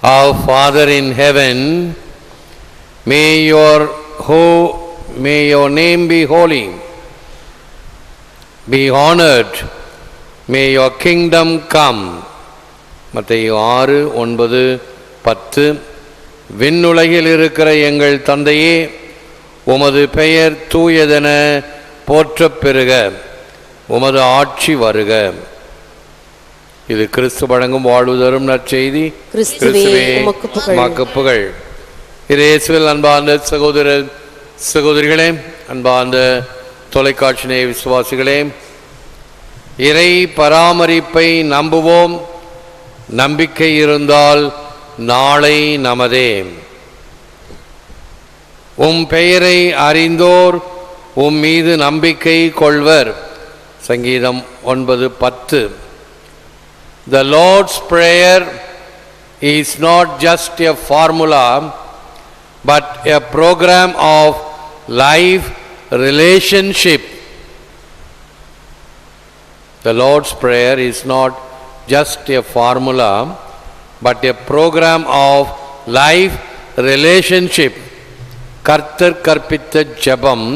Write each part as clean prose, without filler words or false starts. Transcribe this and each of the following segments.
Our Father in heaven, may your name be holy, be honored, may your kingdom come. மத்தேயு 6:9-10. விண்ணுலகில் இருக்கிற எங்கள் தந்தையே, உமது பெயர் தூயதென போற்றப் பெறுக, உமது ஆட்சி வருக. இது கிறிஸ்து வழங்கும் வாழ்வு தரும் நற்செய்தி. கிறிஸ்துவே உமக்கு புகழ். இயேசுவில் அன்பார்ந்த சகோதர சகோதரிகளே, அன்பார்ந்த தொலைக்காட்சி நேய விசுவாசிகளே, இறை பராமரிப்பை நம்புவோம். நம்பிக்கை இருந்தால் நாளை நமதே. உம் பெயரை அறிந்தோர் உம் மீது நம்பிக்கை கொள்வர். சங்கீதம் 9:10. The Lord's Prayer is not just a formula, but a program of life relationship. The Lord's Prayer is not just a formula, but a program of life relationship. கர்த்தர் கற்பித்த ஜெபம்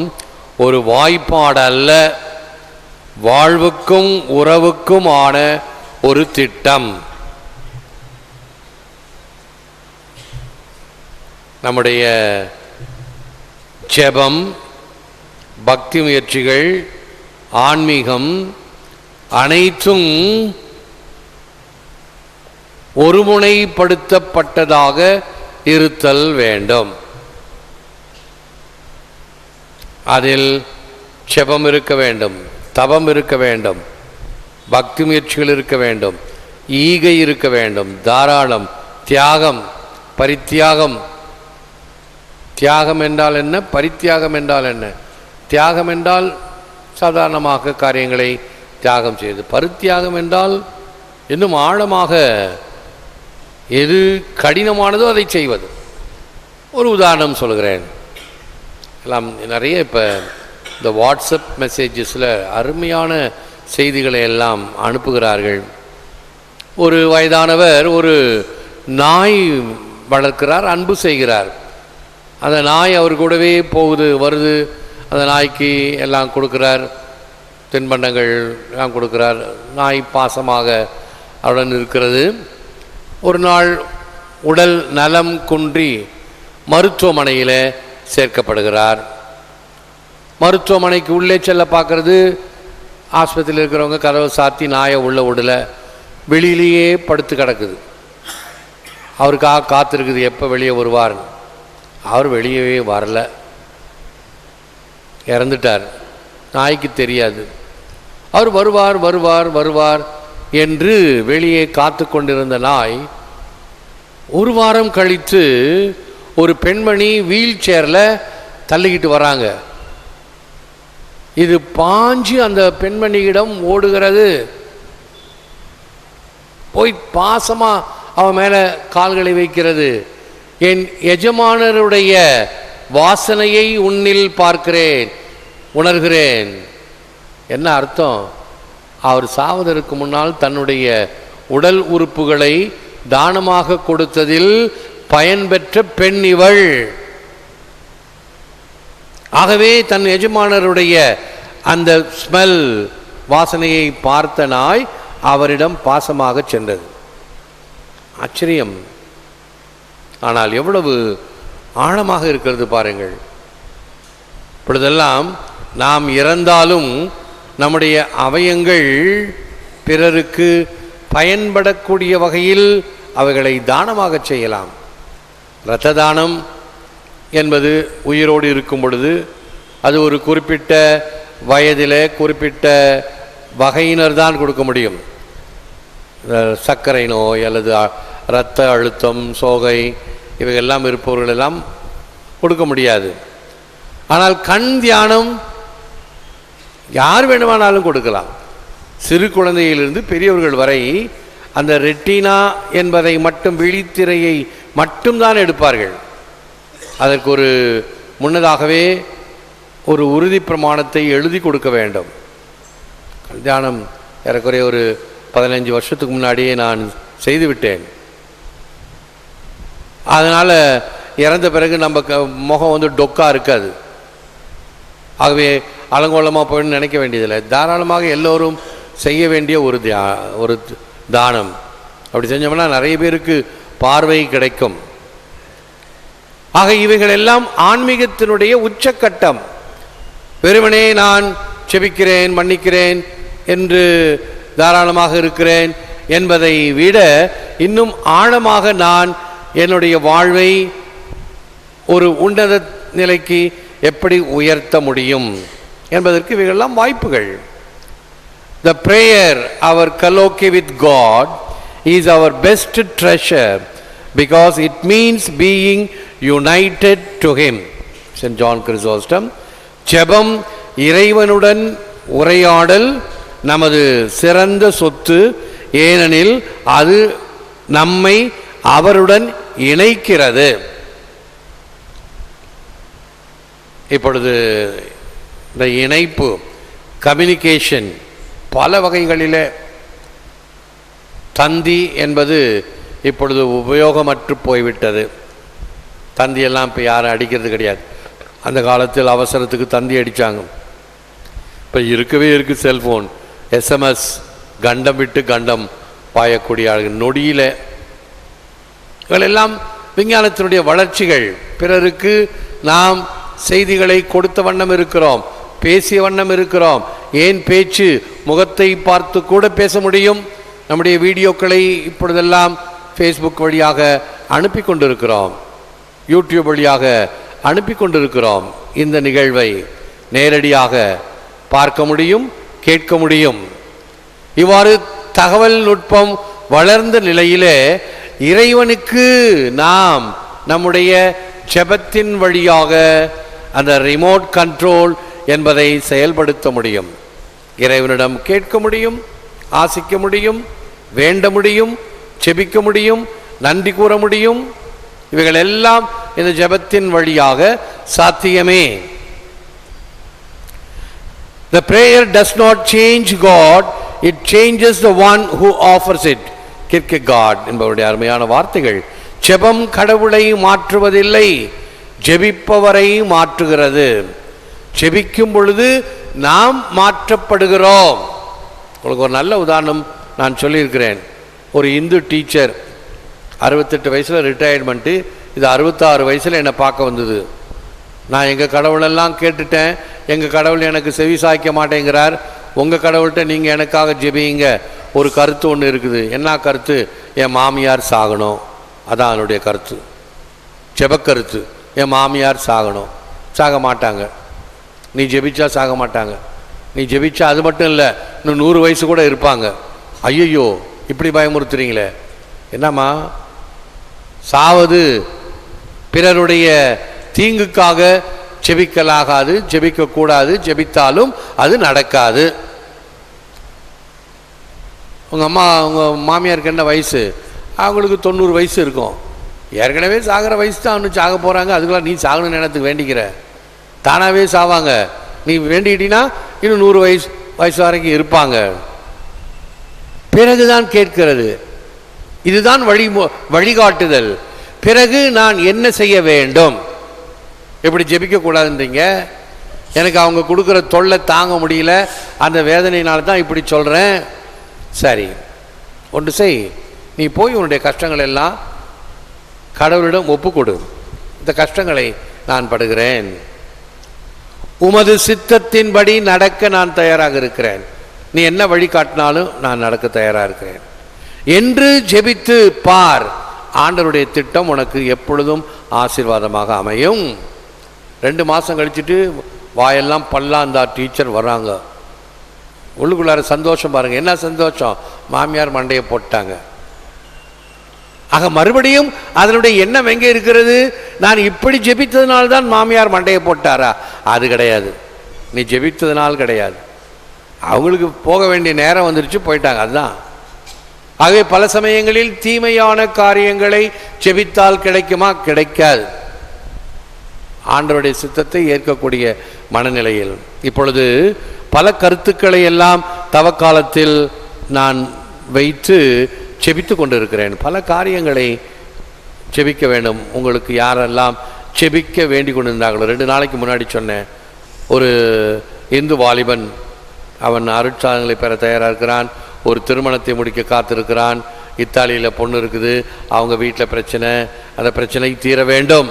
ஒரு வாய்ப்பாடு அல்ல, வாழ்வுக்கும் உறவுக்குமான ஒரு திட்டம். நம்முடைய ஜெபம், பக்தி முயற்சிகள், ஆன்மீகம் அனைத்தும் ஒருமுனைப்படுத்தப்பட்டதாக இருத்தல் வேண்டும். அதில் ஜெபம் இருக்க வேண்டும், தவம் இருக்க வேண்டும், பக்தி முயற்சிகள் இருக்க வேண்டும், ஈகை இருக்க வேண்டும், தாராளம், தியாகம், பரித்தியாகம். தியாகம் என்றால் என்ன, பரித்தியாகம் என்றால் என்ன? தியாகம் என்றால் சாதாரணமாக காரியங்களை தியாகம் செய்து, பரித்தியாகம் என்றால் இன்னும் ஆழமாக எது கடினமானதோ அதை செய்வது. ஒரு உதாரணம் சொல்கிறேன். எல்லாம் நிறைய இப்போ இந்த வாட்ஸ்அப் மெசேஜஸில் அருமையான செய்திகளை எல்லாம் அனுப்புகிறார்கள். ஒரு வயதானவர் ஒரு நாய் வளர்க்கிறார், அன்பு செய்கிறார். அந்த நாய் அவர் கூடவே போகுது வருது. அந்த நாய்க்கு எல்லாம் கொடுக்குறார், தின்பண்டங்கள் எல்லாம் கொடுக்குறார். நாய் பாசமாக அவருடன் இருக்கிறது. ஒரு நாள் உடல் நலம் குன்றி மருத்துவமனையில் சேர்க்கப்படுகிறார். மருத்துவமனைக்கு உள்ளே செல்ல பார்க்கறது, ஆஸ்பத்திரியில் இருக்கிறவங்க கதவை சாத்தி நாயை உள்ள விடல, வெளியிலேயே படுத்து கிடக்குது. அவருக்காக காத்திருக்குது எப்போ வெளியே வருவார். அவர் வெளியவே வரல, இறந்துட்டார். நாய்க்கு தெரியாது. அவர் வருவார் வருவார் வருவார் என்று வெளியே காத்து கொண்டிருந்த நாய் ஒரு வாரம் கழித்து ஒரு பெண்மணி வீல் சேரில் தள்ளிக்கிட்டு வராங்க. இது பாஞ்சு அந்த பெண்மணியிடம் ஓடுகிறது. போய் பாசமா அவன் மேலே கால்களை வைக்கிறது. என் எஜமானருடைய வாசனையை உன்னில் பார்க்கிறேன், உணர்கிறேன். என்ன அர்த்தம்? அவர் சாவதற்கு முன்னால் தன்னுடைய உடல் உறுப்புகளை தானமாக கொடுத்ததில் பயன்பெற்ற பெண் இவள். ஆகவே தன் எஜமானருடைய அந்த ஸ்மெல், வாசனையை பார்த்த நாய் அவரிடம் பாசமாக சென்றது. ஆச்சரியம். ஆனால் எவ்வளவு ஆழமாக இருக்கிறது பாருங்கள். இப்பொழுதெல்லாம் நாம் இறந்தாலும் நம்முடைய அவயங்கள் பிறருக்கு பயன்படக்கூடிய வகையில் அவைகளை தானமாக செய்யலாம். இரத்த தானம் என்பது உயிரோடு இருக்கும் பொழுது அது ஒரு குறிப்பிட்ட வயதில் குறிப்பிட்ட வகையினர் தான் கொடுக்க முடியும். சர்க்கரை நோய் அல்லது இரத்த அழுத்தம், சோகை இவையெல்லாம் இருப்பவர்களெல்லாம் கொடுக்க முடியாது. ஆனால் கண் தியானம் யார் வேண்டுமானாலும் கொடுக்கலாம். சிறு குழந்தையிலிருந்து பெரியவர்கள் வரை அந்த ரெட்டினா என்பதை மட்டும், விழித்திரையை மட்டும்தான் எடுப்பார்கள். அதற்கு ஒரு முன்னதாகவே ஒரு உறுதி பிரமாணத்தை எழுதி கொடுக்க வேண்டும். கல்யாணம் ஏறக்குறைய ஒரு 15 வருஷத்துக்கு முன்னாடியே நான் செய்துவிட்டேன். அதனால் இறந்த பிறகு நம்ம முகம் வந்து டொக்கா இருக்காது. ஆகவே அலங்கோலமாக போயின்னு நினைக்க வேண்டியதில்லை. தாராளமாக எல்லோரும் செய்ய வேண்டிய ஒரு தானம். அப்படி செஞ்சோம்னா நிறைய பேருக்கு பார்வை கிடைக்கும். ஆக இவைகள் எல்லாம் ஆன்மீகத்தினுடைய உச்சக்கட்டம். வெறுமனே நான் செபிக்கிறேன், மன்னிக்கிறேன் என்று தாராளமாக இருக்கிறேன் என்பதை விட இன்னும் ஆழமாக நான் என்னுடைய வாழ்வை ஒரு உன்னத நிலைக்கு எப்படி உயர்த்த முடியும் என்பதற்கு இவைகளெல்லாம் வாய்ப்புகள். The prayer, our colloquy with God, is our best treasure because it means being united to Him. St. John Chrysostom. ஜெபம், இறைவனுடன் உரையாடல் நமது சிறந்த சொத்து. ஏனெனில் அது நம்மை அவருடன் இணைக்கிறது. இப்பொழுது இந்த இணைப்பு, கம்யூனிகேஷன் பல வகைகளிலே தந்தி என்பது இப்பொழுது உபயோகமற்று போய்விட்டது. தந்தியெல்லாம் இப்போ யாரும் அடிக்கிறது கிடையாது. அந்த காலத்தில் அவசரத்துக்கு தந்தி அடித்தாங்க. இப்போ இருக்கவே இருக்குது செல்ஃபோன், எஸ்எம்எஸ், கண்டம் விட்டு கண்டம் பாயக்கூடிய நொடியில். இவங்களெல்லாம் விஞ்ஞானத்தினுடைய வளர்ச்சிகள். பிறருக்கு நாம் செய்திகளை கொடுத்த வண்ணம் இருக்கிறோம், பேசிய வண்ணம் இருக்கிறோம். ஏன் பேச்சு, முகத்தை பார்த்து கூட பேச முடியும். நம்முடைய வீடியோக்களை இப்பொழுதெல்லாம் ஃபேஸ்புக் வழியாக அனுப்பி கொண்டிருக்கிறோம், யூடியூப் வழியாக அனுப்பி கொண்டிருக்கிறோம். இந்த நிகழ்வை நேரடியாக பார்க்க முடியும், கேட்க முடியும். இவ்வாறு தகவல் நுட்பம் வளர்ந்த நிலையிலே இறைவனுக்கு நாம் நம்முடைய ஜெபத்தின் வழியாக அந்த ரிமோட் கண்ட்ரோல் என்பதை செயல்படுத்த முடியும். இறைவனிடம் கேட்க முடியும், ஆசிக்க முடியும், வேண்ட முடியும், செபிக்க முடியும், நன்றி கூற முடியும். இவைகள் எல்லாம் இந்த ஜெபத்தின் வழியாக சாத்தியமே. The prayer does not change God, it changes the one who offers it. Kierkegaard என்பவருடைய அருமையான வார்த்தைகள். ஜெபம் கடவுளை மாற்றுவதில்லை, ஜெபிப்பவரை மாற்றுகிறது. ஜெபிக்கும் பொழுது நாம் மாற்றப்படுகிறோம். உங்களுக்கு ஒரு நல்ல உதாரணம் நான் சொல்லியிருக்கிறேன். ஒரு இந்து டீச்சர் 68 வயசில் ரிட்டையர்மெண்ட்டு. இது 66 வயசில் என்னை பார்க்க வந்தது. நான் எங்கள் கடவுளெல்லாம் கேட்டுட்டேன், எங்கள் கடவுள் எனக்கு செவி சாய்க்க மாட்டேங்கிறார், உங்கள் கடவுள்கிட்ட நீங்கள் எனக்காக ஜெபிங்க. ஒரு கருத்து ஒன்று இருக்குது. என்ன கருத்து? என் மாமியார் சாகணும். அதான் என்னுடைய கருத்து, ஜெபக்கருத்து. என் மாமியார் சாகணும். சாக மாட்டாங்க. நீ ஜெபிச்சா சாக மாட்டாங்க. நீ ஜெபிச்சா அது மட்டும் இல்லை, இன்னும் 100 வயசு கூட இருப்பாங்க. ஐயோ, இப்படி பயமுறுத்துறீங்களே. என்னம்மா, சாவது பிறருடைய தீங்குக்காக ஜெபிக்கலாகாது, ஜெபிக்கக்கூடாது. ஜெபித்தாலும் அது நடக்காது. உங்கள் அம்மா, உங்கள் மாமியாருக்கு என்ன வயசு? அவங்களுக்கு 90 வயசு இருக்கும். ஏற்கனவே சாகிற வயசு தான், இன்னும் சாக போகிறாங்க. அதுக்கெல்லாம் நீ சாகணும்னு நேரத்துக்கு வேண்டிக்கிற. தானாகவே சாவாங்க. நீ வேண்டிக்கிட்டீங்கன்னா இன்னும் 100 வயசு வரைக்கும் இருப்பாங்க. பிறகுதான் கேட்கிறது. இதுதான் வழிகாட்டுதல். பிறகு நான் என்ன செய்ய வேண்டும்? எப்படி ஜெபிக்கக்கூடாதுன்றீங்க? எனக்கு அவங்க கொடுக்குற தொல்லை தாங்க முடியல, அந்த வேதனையினால தான் இப்படி சொல்கிறேன். சரி, ஒன்று செய். நீ போய் உன்னுடைய கஷ்டங்கள் எல்லாம் கடவுளிடம் ஒப்புக்கொடு. இந்த கஷ்டங்களை நான் படுகிறேன், உமது சித்தத்தின்படி நடக்க நான் தயாராக இருக்கிறேன், நீ என்ன வழிகாட்டினாலும் நான் நடக்க தயாராக இருக்கிறேன் என்று ஜெபித்து பார். ஆண்டவருடைய திட்டம் உனக்கு எப்பொழுதும் ஆசீர்வாதமாக அமையும். 2 மாதம் கழிச்சுட்டு வாயெல்லாம் பல்லாந்தா டீச்சர் வர்றாங்க. உள்ளுக்குள்ளார சந்தோஷம் பாருங்கள். என்ன சந்தோஷம்? மாமியார் மண்டையை போட்டாங்க. ஆக மறுபடியும் அதனுடைய எண்ணம் எங்கே இருக்கிறது? நான் இப்படி ஜெபித்ததுனால்தான் மாமியார் மண்டையை போட்டாரா? அது கிடையாது. நீ ஜெபித்ததுனால் கிடையாது. அவங்களுக்கு போக வேண்டிய நேரம் வந்துருச்சு, போயிட்டாங்க. அதுதான். ஆகவே பல சமயங்களில் தீமையான காரியங்களை ஜெபித்தால் கிடைக்குமா? கிடைக்காது. ஆண்டவருடைய சித்தத்தை ஏற்கக்கூடிய மனநிலையில் இப்பொழுது பல கருத்துக்களை எல்லாம் தவக்காலத்தில் நான் வைத்து செபித்து கொண்டிருக்கிறேன். பல காரியங்களை செபிக்க வேண்டும். உங்களுக்கு யாரெல்லாம் செபிக்க வேண்டி கொண்டு இருந்தாங்களோ, 2 நாளைக்கு முன்னாடி சொன்னேன், ஒரு இந்து வாலிபன் அவன் அருட்சாதனைகளை பெற தயாராக இருக்கிறான், ஒரு திருமணத்தை முடிக்க காத்திருக்கிறான், இத்தாலியில் பொண்ணு இருக்குது, அவங்க வீட்டில் பிரச்சனை, அந்த பிரச்சனை தீர வேண்டும்.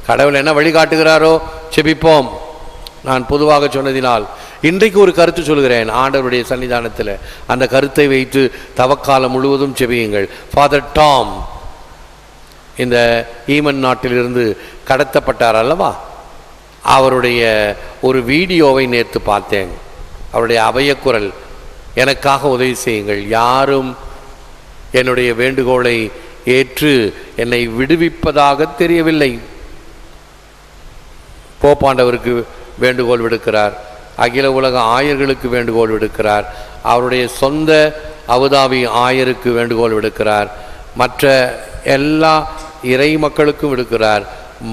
கடவுள் என்ன வழிகாட்டுகிறாரோ செபிப்போம். நான் பொதுவாக சொன்னதினால் இன்றைக்கு ஒரு கருத்து சொல்கிறேன் ஆண்டவருடைய சன்னிதானத்தில். அந்த கருத்தை வைத்து தவக்காலம் முழுவதும் செபியுங்கள். ஃபாதர் டாம் இந்த ஈமன் நாட்டிலிருந்து கடத்தப்பட்டார் அல்லவா, அவருடைய ஒரு வீடியோவை நேற்று பார்த்தேன். அவருடைய அபயக்குரல், எனக்காக உதவி செய்யுங்கள், யாரும் என்னுடைய வேண்டுகோளை ஏற்று என்னை விடுவிப்பதாக தெரியவில்லை. போப்பாண்டவருக்கு வேண்டுகோள் விடுக்கிறார், அகில உலக ஆயர்களுக்கு வேண்டுகோள் விடுக்கிறார், அவருடைய சொந்த அபுதாபி ஆயருக்கு வேண்டுகோள் விடுக்கிறார், மற்ற எல்லா இறை மக்களுக்கும் விடுக்கிறார்.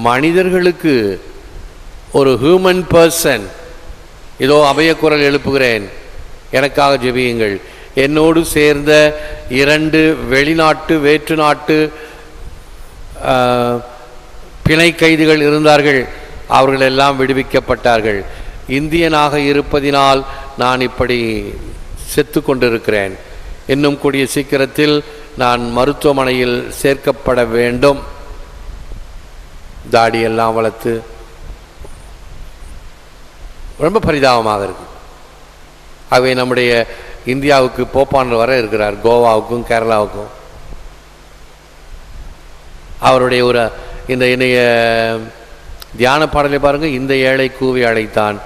மனிதர்களுக்கு, ஒரு ஹியூமன் பர்சன், இதோ அபயக்குரல் எழுப்புகிறேன், எனக்காக ஜெபியுங்கள். என்னோடு சேர்ந்த 2 வெளிநாட்டு வேற்று நாட்டு பிணை கைதிகள் இருந்தார்கள், அவர்கள் எல்லாம் விடுவிக்கப்பட்டார்கள். இந்தியனாக இருப்பதினால் நான் இப்படி செத்து கொண்டிருக்கிறேன். இன்னும் கூடிய சீக்கிரத்தில் நான் மருத்துவமனையில் சேர்க்கப்பட வேண்டும். தாடியெல்லாம் வளர்த்து ரொம்ப பரிதாபமாக இருக்கு. அவை நம்முடைய இந்தியாவுக்கு போப்பாண்டவர் வர இருக்கிறார், கோவாவுக்கும் கேரளாவுக்கும். அவருடைய ஒரு இந்த இணைய தியான பாடலை பாருங்கள், இந்த ஏழை கூவி அழைத்தான்,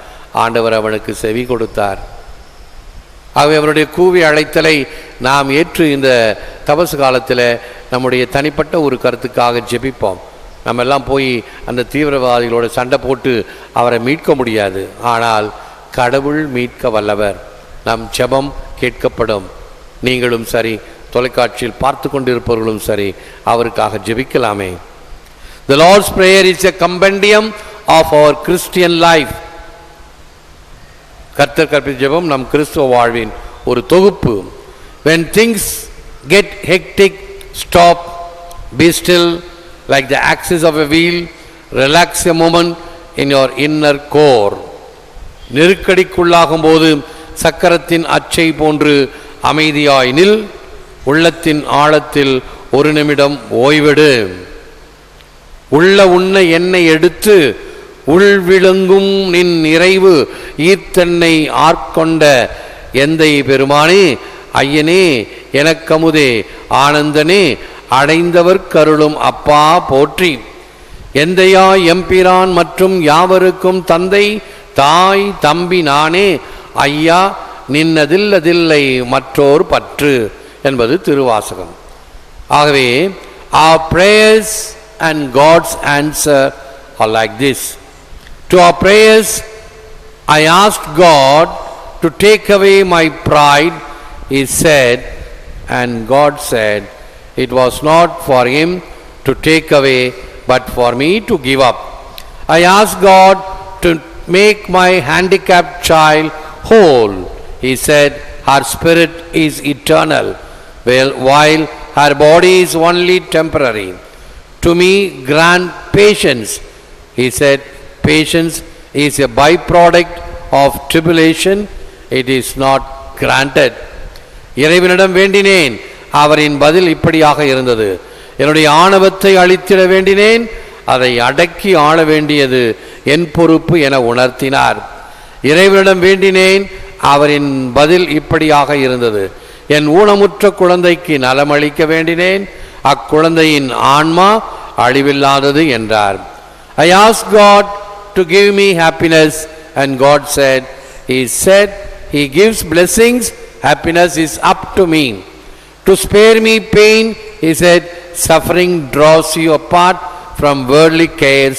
ஆண்டவர் அவனுக்கு செவி கொடுத்தார். ஆகவே அவருடைய கூவி அழைத்தலை நாம் ஏற்று இந்த தபசு காலத்தில் நம்முடைய தனிப்பட்ட ஒரு கருத்துக்காக ஜெபிப்போம். நம்ம எல்லாம் போய் அந்த தீவிரவாதிகளோட சண்டை போட்டு அவரை மீட்க முடியாது, ஆனால் கடவுள் மீட்க வல்லவர். நம் ஜெபம் கேட்கப்படும். நீங்களும் சரி, தொலைக்காட்சியில் பார்த்து கொண்டிருப்பவர்களும் சரி, அவருக்காக ஜெபிக்கலாமே. The Lord's Prayer is a compendium of our Christian life. கர்த்தர் கற்பித்த ஜெபம் நம் கிறிஸ்துவ வாழ்வின் ஒரு தொகுப்பு. When things get hectic, stop, be still, like the axis of a wheel, relax a moment in your inner core. நெருக்கடிக்குள்ளாகும் போது சக்கரத்தின் அச்சை போன்று அமைதியாய் நில், உள்ளத்தின் ஆழத்தில் ஒரு நிமிடம் ஓய்வெடு. உள்ள உன்ன என்னை எடுத்து உள்விழுங்கும் நின் நிறைவு ஈர்த்தன்னை ஆட்கொண்ட எந்தை பெருமானே, ஐயனே, எனக்கமுதே, ஆனந்தனே, அடைந்தவர் கருளும் அப்பா போற்றி. எந்தையா எம்பிரான் மற்றும் யாவருக்கும் தந்தை தாய் தம்பி நானே, ஐயா நின்னதில்லதில்லை மற்றோர் பற்று என்பது திருவாசகம். ஆகவே our prayers and God's answer are like this. To our prayers, I asked God to take away my pride, he said, and God said, it was not for him to take away, but for me to give up. I asked God to make my handicapped child whole. He said, her spirit is eternal, while her body is only temporary. To me, grant patience. He said, patience is a byproduct of tribulation. It is not granted. இறைவனிடம் வேண்டினேன், அவரின் பதில் இப்படியாக இருந்தது. என்னுடைய ஆணவத்தை அழித்திட வேண்டினேன், அதை அடக்கி ஆள வேண்டியது என் பொறுப்பு என உணர்த்தினார். இறைவனிடம் வேண்டினேன், அவரின் பதில் இப்படியாக இருந்தது. என் ஊனமுற்ற குழந்தைக்கு நலமளிக்க வேண்டினேன், அக்குழந்தையின் ஆன்மா அழிவில்லாதது என்றார். I asked God to give me happiness, and God said, He gives blessings, happiness is up to me. To spare me pain, He said, suffering draws you apart from worldly cares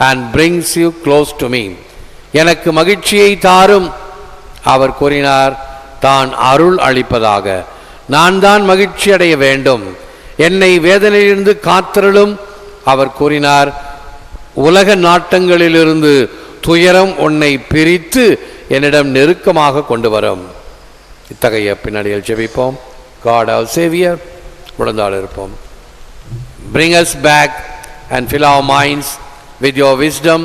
and brings you close to me. எனக்கு மகிழ்ச்சியை தாரும், அவர் கூறினார், தான் அருள் அளிப்பதாக. நான் தான் மகிழ்ச்சி அடைய வேண்டும், என்னை வேதனையிலிருந்து காத்தருளும். அவர் கூறினார், உலக நாட்டங்களிலிருந்து துயரம் உன்னை பிரித்து என்னிடம் நெருக்கமாக கொண்டு வரும். இத்தகைய பின்னணியில் ஜெபிப்போம். God our Savior, முழந்தாள் இருப்போம். bring us back and fill our minds with your wisdom.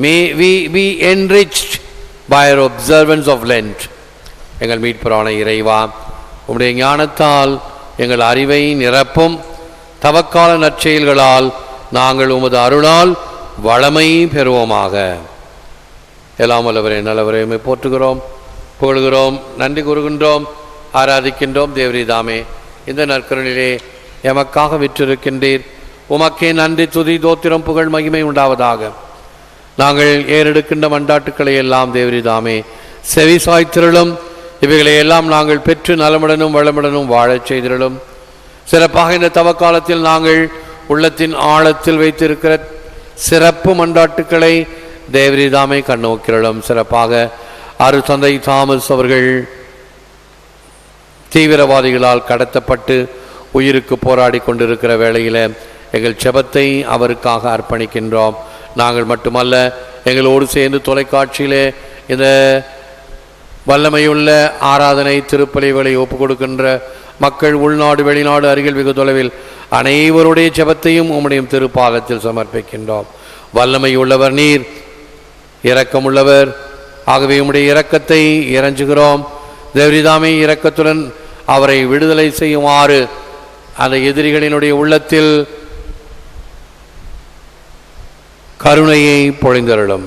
May we be enriched by our observance of Lent. எங்கள் மீட்பரான இறைவா, உம்முடைய ஞானத்தால் எங்கள் அறிவை நிரப்பும். தவக்கால நற்செயல்களால் நாங்கள் உமது அருளால் வளமை பெறுவோமாக. எல்லாம் வல்லவரே, நல்லவரே, உம்மை போற்றுகிறோம், புகழ்கிறோம், நன்றி கூறுகின்றோம், ஆராதிக்கின்றோம். தேவரீதாமே, இந்த நற்கருணிலே எமக்காக விற்றிருக்கின்றீர். உமக்கே நன்றி, துதி, தோத்திரம், புகழ், மகிமை உண்டாவதாக. நாங்கள் ஏறெடுக்கின்ற மண்டாட்டுக்களை எல்லாம் தேவரீதாமே செவி சாய்த்திரளும். இவைகளை எல்லாம் நாங்கள் பெற்று நலமுடனும் வளமுடனும் வாழச் செய்திருளும். சிறப்பாக இந்த தவக்காலத்தில் நாங்கள் உள்ளத்தின் ஆழத்தில் வைத்திருக்கிற சிறப்பு மண்டாட்டுக்களை தேவரீதாமே கண்ணோக்கிரளும். சிறப்பாக அரு தந்தை தாமஸ் அவர்கள் தீவிரவாதிகளால் கடத்தப்பட்டு உயிருக்கு போராடி கொண்டிருக்கிற வேளையில் எங்கள் செபத்தை அவருக்காக அர்ப்பணிக்கின்றோம். நாங்கள் மட்டுமல்ல, எங்களோடு சேர்ந்து தொலைக்காட்சியிலே இந்த வல்லமையுள்ள ஆராதனை திருப்பலிகளை ஒப்புக் கொடுக்கின்ற மக்கள் உள்நாடு வெளிநாடு அருகில் வெகு தொலைவில் அனைவருடைய செபத்தையும் உம்முடைய திருப்பாதத்தில் சமர்ப்பிக்கின்றோம். வல்லமை உள்ளவர் நீர், இரக்கமுள்ளவர். ஆகவே உம்முடைய இரக்கத்தை இறைஞ்சுகிறோம். தேவரீதாமே, இரக்கத்துடன் அவரை விடுதலை செய்யுமாறு அந்த எதிரிகளினுடைய உள்ளத்தில் கருணையை பொழிந்தருளும்.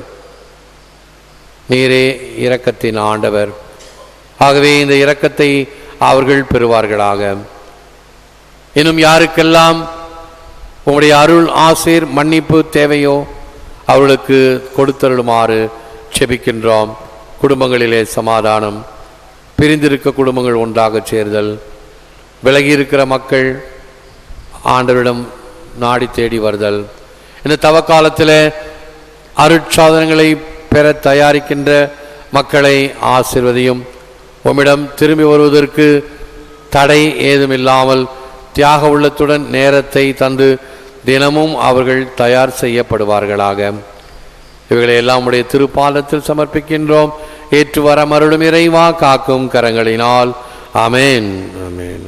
நீரே இரக்கத்தின் ஆண்டவர். ஆகவே இந்த இரக்கத்தை அவர்கள் பெறுவார்களாக. இன்னும் யாருக்கெல்லாம் உம்முடைய அருள், ஆசீர், மன்னிப்பு தேவையோ அவர்களுக்கு கொடுத்தருளுமாறு செபிக்கின்றோம். குடும்பங்களிலே சமாதானம், பிரிந்திருக்க குடும்பங்கள் ஒன்றாக சேர்தல், விலகியிருக்கிற மக்கள் ஆண்டவரிடம் நாடி தேடி வருதல், இந்த தவக்காலத்தில் அருட்சாதனங்களை பெற தயாரிக்கின்ற மக்களை ஆசீர்வதியும். உம்மிடம் திரும்பி வருவதற்கு தடை ஏதுமில்லாமல் தியாக உள்ளத்துடன் நேரத்தை தந்து தினமும் அவர்கள் தயார் செய்யப்படுவார்களாக. இவைகளை எல்லாம் உடைய திருப்பாதத்தில் சமர்ப்பிக்கின்றோம். ஏற்று வர மருளும் இறைவா, காக்கும் கரங்களினால். ஆமேன், ஆமேன்.